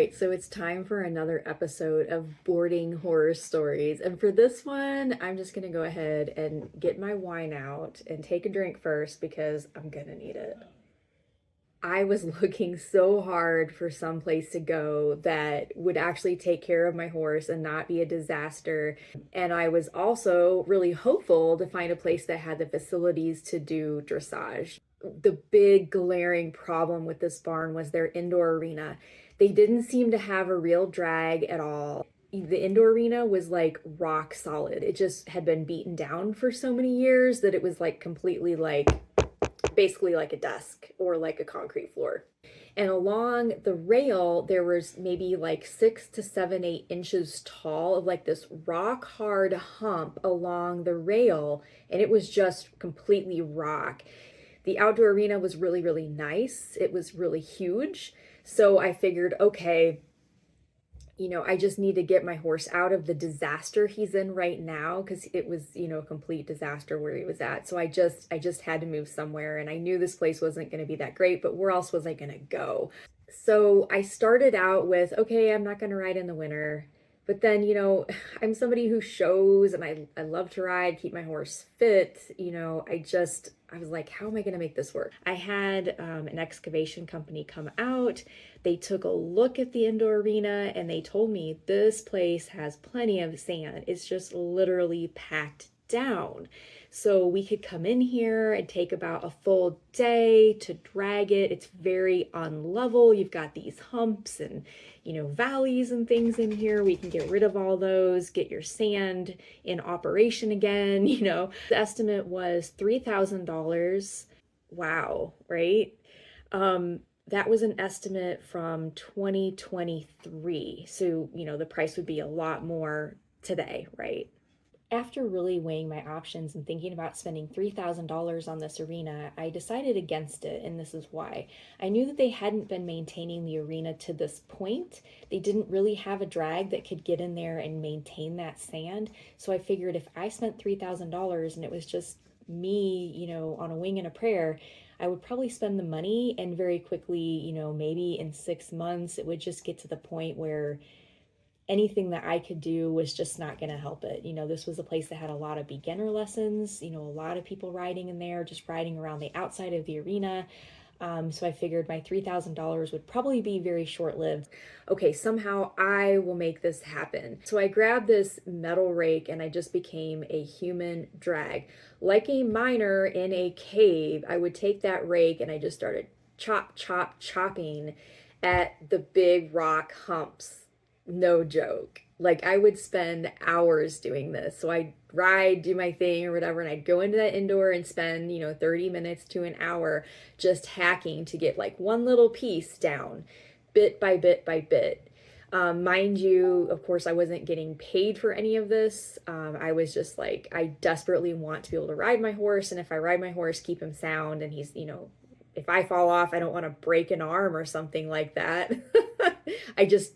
right, so it's time for another episode of Boarding Horror Stories. And for this one, I'm just gonna go ahead and get my wine out and take a drink first because I'm gonna need it. I was looking so hard for some place to go that would actually take care of my horse and not be a disaster. And I was also really hopeful to find a place that had the facilities to do dressage. The big glaring problem with this barn was their indoor arena. They didn't seem to have a real drag at all. The indoor arena was like rock solid. It just had been beaten down for so many years that it was like completely like basically like a desk or like a concrete floor. And along the rail, there was maybe like 6 to 7, 8 inches tall of like this rock hard hump along the rail. And it was just completely rock. The outdoor arena was really, really nice. It was really huge. So I figured, okay, I just need to get my horse out of the disaster he's in right now because it was, a complete disaster where he was at. So I just had to move somewhere, and I knew this place wasn't going to be that great, but where else was I going to go? So I started out with, okay, I'm not going to ride in the winter. But then, I'm somebody who shows and I love to ride, keep my horse fit. I was like, how am I going to make this work? I had an excavation company come out. They took a look at the indoor arena and they told me this place has plenty of sand. It's just literally packed down. So we could come in here and take about a full day to drag it. It's very unlevel. You've got these humps and, valleys and things in here. We can get rid of all those, get your sand in operation again. The estimate was $3,000. Wow, right? That was an estimate from 2023. So, the price would be a lot more today, right? After really weighing my options and thinking about spending $3,000 on this arena, I decided against it, and this is why. I knew that they hadn't been maintaining the arena to this point. They didn't really have a drag that could get in there and maintain that sand. So I figured if I spent $3,000 and it was just me, on a wing and a prayer, I would probably spend the money and very quickly, maybe in 6 months, it would just get to the point where anything that I could do was just not going to help it. This was a place that had a lot of beginner lessons, a lot of people riding in there, just riding around the outside of the arena. So I figured my $3,000 would probably be very short-lived. Okay, somehow I will make this happen. So I grabbed this metal rake and I just became a human drag. Like a miner in a cave, I would take that rake and I just started chopping at the big rock humps. No joke. Like I would spend hours doing this. So I'd ride, do my thing or whatever, and I'd go into that indoor and spend, 30 minutes to an hour just hacking to get like one little piece down, bit by bit by bit. Mind you, of course, I wasn't getting paid for any of this. I was just like, I desperately want to be able to ride my horse. And if I ride my horse, keep him sound. And he's, if I fall off, I don't want to break an arm or something like that. I just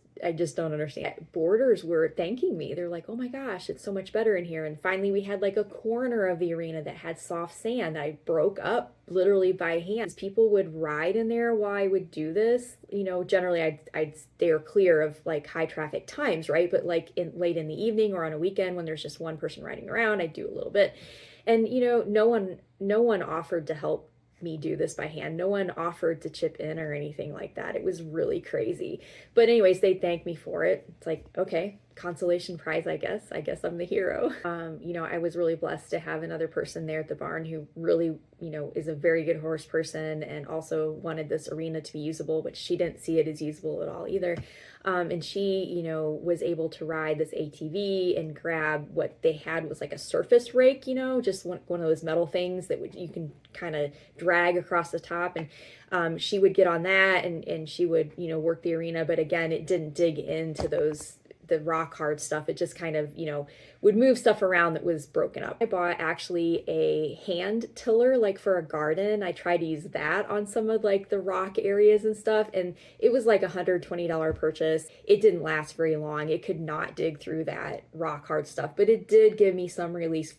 don't understand. Boarders were thanking me. They're like, oh my gosh, it's so much better in here. And finally we had like a corner of the arena that had soft sand. I broke up literally by hand. People would ride in there while I would do this. Generally I'd steer clear of like high traffic times, right? But like late in the evening or on a weekend when there's just one person riding around, I'd do a little bit. And no one offered to help me do this by hand. No one offered to chip in or anything like that. It was really crazy. But anyways, they thanked me for it. It's like, okay, consolation prize, I guess. I guess I'm the hero. I was really blessed to have another person there at the barn who really, is a very good horse person and also wanted this arena to be usable, but she didn't see it as usable at all either. And she, was able to ride this ATV and grab what they had was like a surface rake, just one of those metal things that you can kind of drag across the top. And she would get on that and she would, work the arena. But again, it didn't dig into the rock hard stuff. It just kind of, would move stuff around that was broken up. I bought actually a hand tiller, like for a garden. I tried to use that on some of like the rock areas and stuff. And it was like $120 purchase. It didn't last very long. It could not dig through that rock hard stuff, but it did give me some relief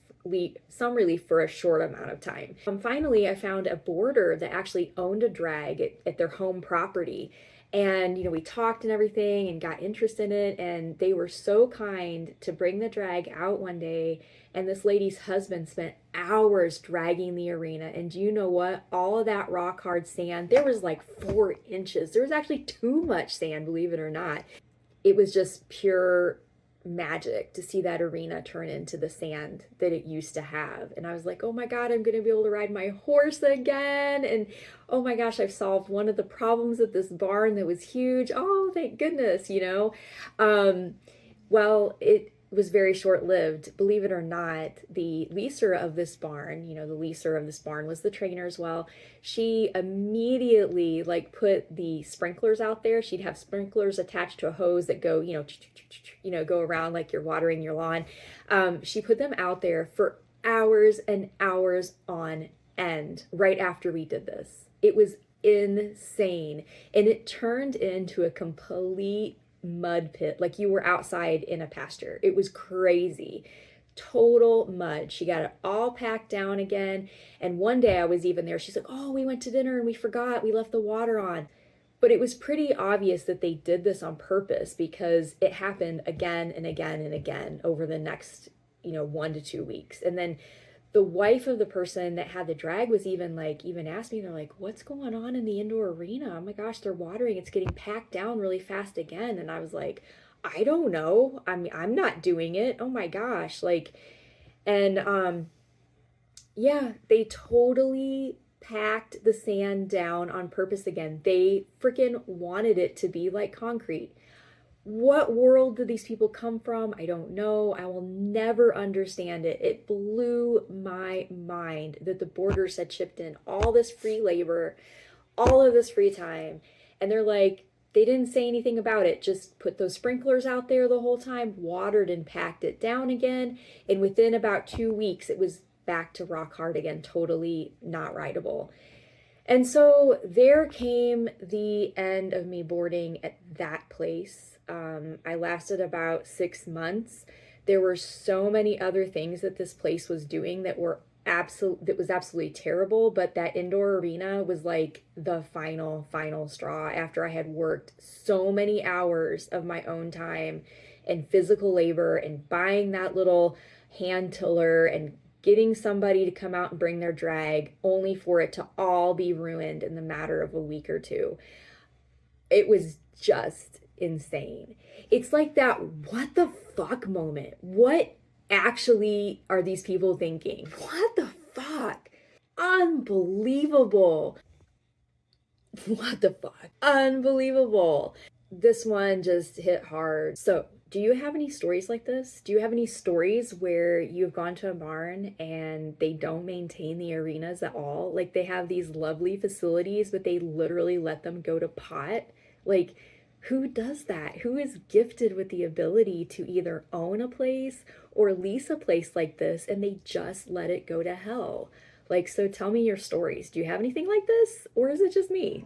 for a short amount of time. Finally, I found a boarder that actually owned a drag at their home property. And, we talked and everything and got interested in it. And they were so kind to bring the drag out one day. And this lady's husband spent hours dragging the arena. And do you know what? All of that rock hard sand, there was like 4 inches. There was actually too much sand, believe it or not. It was just pure magic to see that arena turn into the sand that it used to have. And I was like, oh my God, I'm going to be able to ride my horse again. And oh my gosh, I've solved one of the problems at this barn that was huge. Oh, thank goodness, Well, it was very short lived. Believe it or not, the leaser of this barn, the leaser of this barn was the trainer as well. She immediately like put the sprinklers out there. She'd have sprinklers attached to a hose that go, go around like you're watering your lawn. She put them out there for hours and hours on end right after we did this. It was insane. And it turned into a complete mud pit, like you were outside in a pasture. It was crazy. Total mud. She got it all packed down again. And one day I was even there. She's like, oh, we went to dinner and we forgot. We left the water on. But it was pretty obvious that they did this on purpose because it happened again and again and again over the next, 1 to 2 weeks. And then the wife of the person that had the drag was even asked me, they're like, what's going on in the indoor arena? Oh my gosh, they're watering. It's getting packed down really fast again. And I was like, I don't know. I mean, I'm not doing it. Oh my gosh. Yeah, they totally packed the sand down on purpose again. They freaking wanted it to be like concrete. What world did these people come from? I don't know. I will never understand it. It blew my mind that the boarders had chipped in all this free labor, all of this free time. And they're like, they didn't say anything about it. Just put those sprinklers out there the whole time, watered and packed it down again. And within about 2 weeks, it was back to rock hard again, totally not rideable. And so there came the end of me boarding at that place. I lasted about 6 months. There were so many other things that this place was doing that was absolutely terrible, but that indoor arena was like the final straw after I had worked so many hours of my own time and physical labor and buying that little hand tiller and getting somebody to come out and bring their drag only for it to all be ruined in the matter of a week or two. It was just insane. It's like that what the fuck moment. What actually are these people thinking? What the fuck? Unbelievable. What the fuck? Unbelievable. This one just hit hard. So, do you have any stories like this? Do you have any stories where you've gone to a barn and they don't maintain the arenas at all? Like they have these lovely facilities, but they literally let them go to pot? Like, who does that? Who is gifted with the ability to either own a place or lease a place like this and they just let it go to hell? Like, so tell me your stories. Do you have anything like this? Or is it just me?